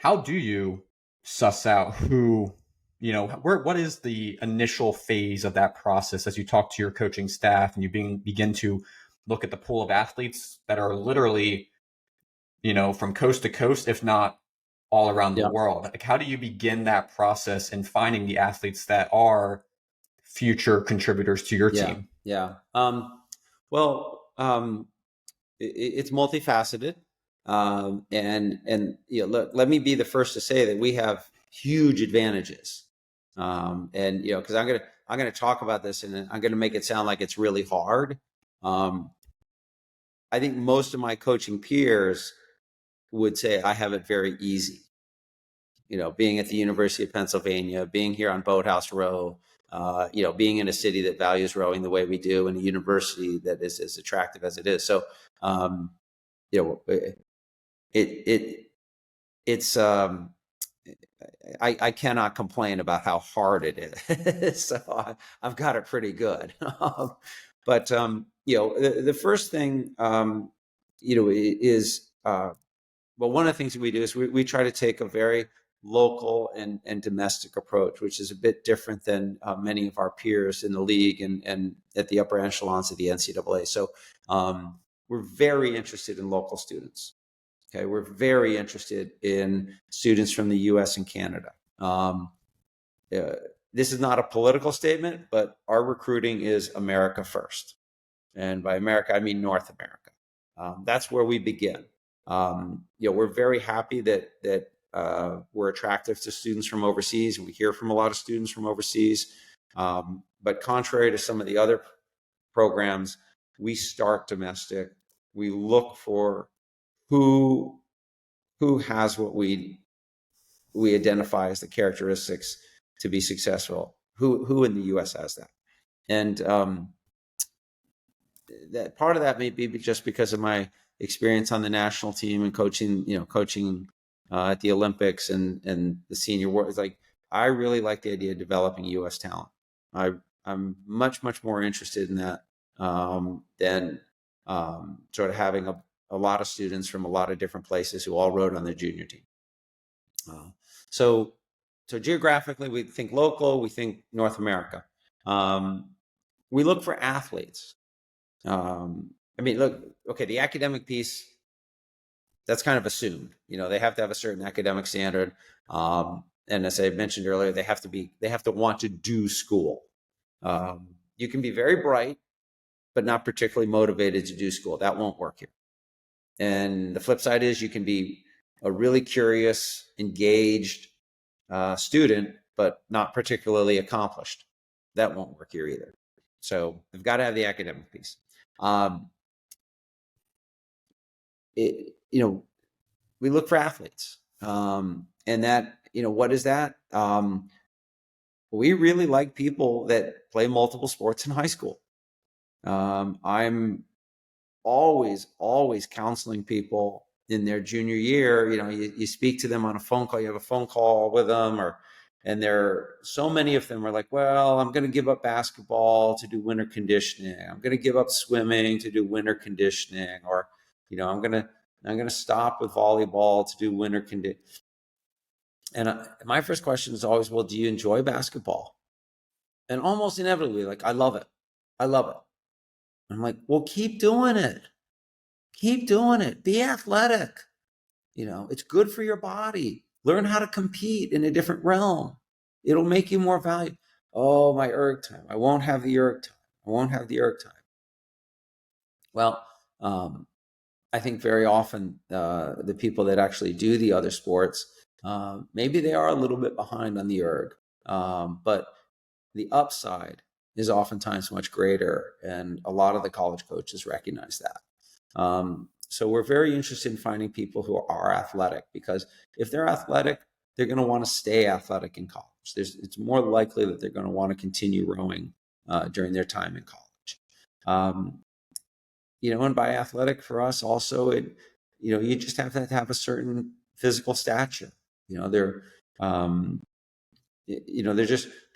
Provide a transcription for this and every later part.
how do you suss out who, what is the initial phase of that process as you talk to your coaching staff and you begin to look at the pool of athletes that are literally, from coast to coast, if not all around the Yeah. world? Like, how do you begin that process in finding the athletes that are future contributors to your Yeah. team? Yeah. Well, it's multifaceted. And look, let me be the first to say that we have huge advantages. And because I'm gonna talk about this, and I'm gonna make it sound like it's really hard. I think most of my coaching peers would say I have it very easy. Being at the University of Pennsylvania, being here on Boathouse Row, being in a city that values rowing the way we do, and a university that is as attractive as it is. So, um, you know, it's I cannot complain about how hard it is. So I've got it pretty good. But the first thing is well, one of the things that we do is we try to take a very local and domestic approach, which is a bit different than many of our peers in the league and at the upper echelons of the NCAA. So we're very interested in local students. Okay, we're very interested in students from the U.S. and Canada. This is not a political statement, but our recruiting is America first. And by America, I mean North America. That's where we begin. We're very happy that we're attractive to students from overseas, and we hear from a lot of students from overseas. But contrary to some of the other programs, we start domestic. We look for who has what we identify as the characteristics to be successful. Who in the U.S. has that? And that part of that may be just because of my experience on the national team and coaching at the Olympics and the senior world. It's like, I really like the idea of developing U.S. talent. I'm much more interested in that than sort of having a lot of students from a lot of different places who all rode on the junior team. So geographically, we think local, we think North America. We look for athletes. Look, okay, the academic piece, that's kind of assumed. They have to have a certain academic standard. And as I mentioned earlier, they have to want to do school. You can be very bright, but not particularly motivated to do school. That won't work here. And the flip side is you can be a really curious, engaged student, but not particularly accomplished. That won't work here either. So they've got to have the academic piece. We look for athletes. And that, what is that? We really like people that play multiple sports in high school. I'm always counseling people in their junior year. You speak to them on a phone call, you have a phone call with them, and so many of them are like, well, I'm going to give up basketball to do winter conditioning. I'm going to give up swimming to do winter conditioning, or, I'm going to stop with volleyball to do winter conditioning. And my first question is always, well, do you enjoy basketball? And almost inevitably, like, I love it. I'm like, well, keep doing it. Be athletic. It's good for your body. Learn how to compete in a different realm. It'll make you more valuable. Oh, my erg time. I won't have the erg time. Well, I think very often the people that actually do the other sports, maybe they are a little bit behind on the erg, but the upside is oftentimes much greater, and a lot of the college coaches recognize that. So we're very interested in finding people who are athletic, because if they're athletic, they're going to want to stay athletic in college. It's more likely that they're going to want to continue rowing during their time in college. And by athletic for us also, you just have to have a certain physical stature. They're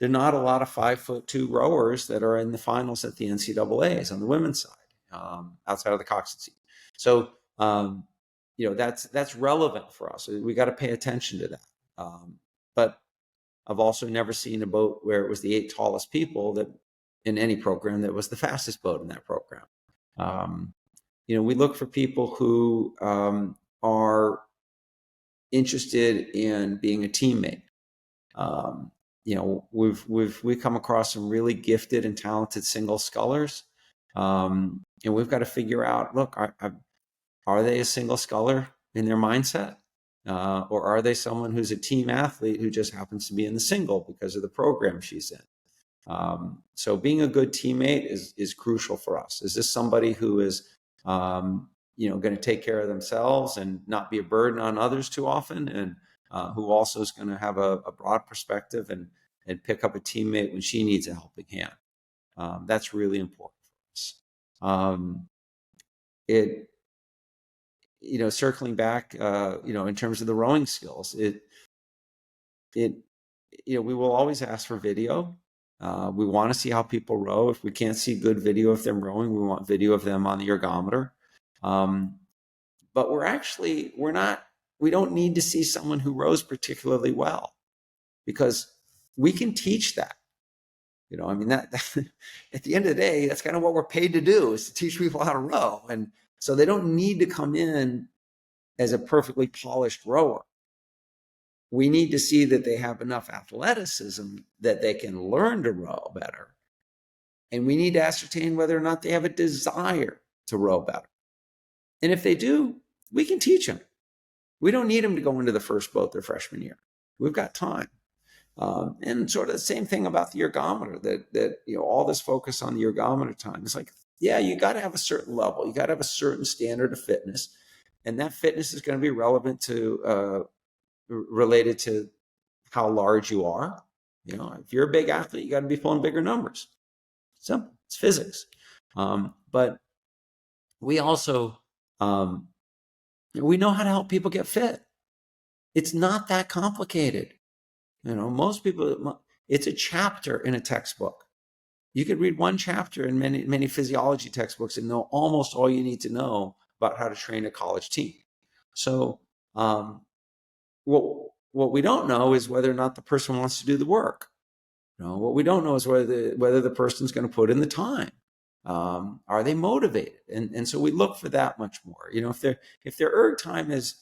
not a lot of 5'2" rowers that are in the finals at the NCAAs on the women's side, outside of the Coxon seat. So, that's relevant for us. We got to pay attention to that. But I've also never seen a boat where it was the 8 tallest people that in any program that was the fastest boat in that program. We look for people who are interested in being a teammate. We come across some really gifted and talented single scullers, and we've got to figure out, look, are they a single sculler in their mindset? Or are they someone who's a team athlete who just happens to be in the single because of the program she's in? So being a good teammate is crucial for us. Is this somebody who is, going to take care of themselves and not be a burden on others too often, and who also is going to have a broad perspective and pick up a teammate when she needs a helping hand? That's really important for us. Circling back, in terms of the rowing skills, we will always ask for video. We want to see how people row. If we can't see good video of them rowing, we want video of them on the ergometer. But we don't need to see someone who rows particularly well, because we can teach that. That at the end of the day, that's kind of what we're paid to do, is to teach people how to row. And so they don't need to come in as a perfectly polished rower. We need to see that they have enough athleticism that they can learn to row better. And we need to ascertain whether or not they have a desire to row better. And if they do, we can teach them. We don't need them to go into the first boat their freshman year. We've got time. And sort of the same thing about the ergometer, that all this focus on the ergometer time. It's like, yeah, you got to have a certain level. You got to have a certain standard of fitness. And that fitness is going to be relevant related to how large you are. If you're a big athlete, you got to be pulling bigger numbers. Simple. It's physics. But we also, we know how to help people get fit. It's not that complicated. Most people, it's a chapter in a textbook. You could read one chapter in many, many physiology textbooks and know almost all you need to know about how to train a college team. So what we don't know is whether or not the person wants to do the work. What we don't know is whether the person's going to put in the time. Are they motivated? And so we look for that much more. If their erg time is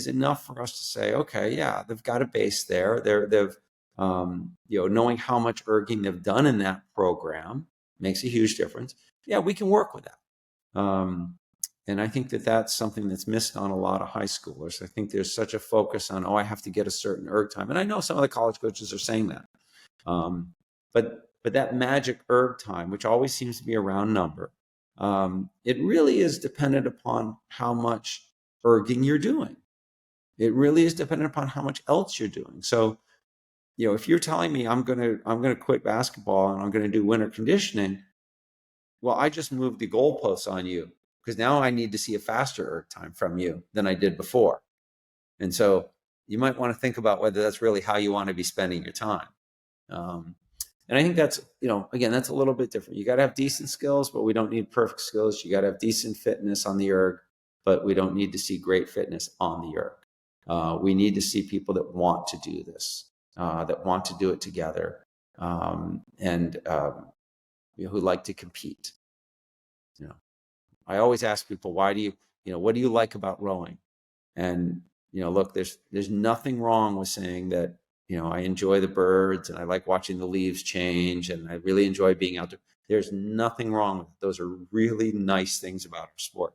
enough for us to say, okay, yeah, they've got a base there. They've knowing how much erging they've done in that program makes a huge difference. Yeah, we can work with that. And I think that that's something that's missed on a lot of high schoolers. I think there's such a focus on, I have to get a certain erg time. And I know some of the college coaches are saying that. But that magic erg time, which always seems to be a round number, it really is dependent upon how much erging you're doing. It really is dependent upon how much else you're doing. So, if you're telling me I'm gonna quit basketball and I'm gonna do winter conditioning, well, I just moved the goalposts on you, because now I need to see a faster erg time from you than I did before. And so you might want to think about whether that's really how you want to be spending your time. And I think that's, again, that's a little bit different. You got to have decent skills, but we don't need perfect skills. You got to have decent fitness on the erg, but we don't need to see great fitness on the erg. We need to see people that want to do this, that want to do it together, and who like to compete. I always ask people, what do you like about rowing? And, look, there's nothing wrong with saying that, I enjoy the birds and I like watching the leaves change and I really enjoy being out there. There's nothing wrong with it. Those are really nice things about our sport.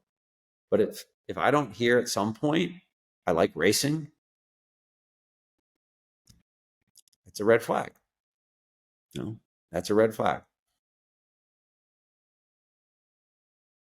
But if I don't hear at some point, I like racing, it's a red flag. That's a red flag.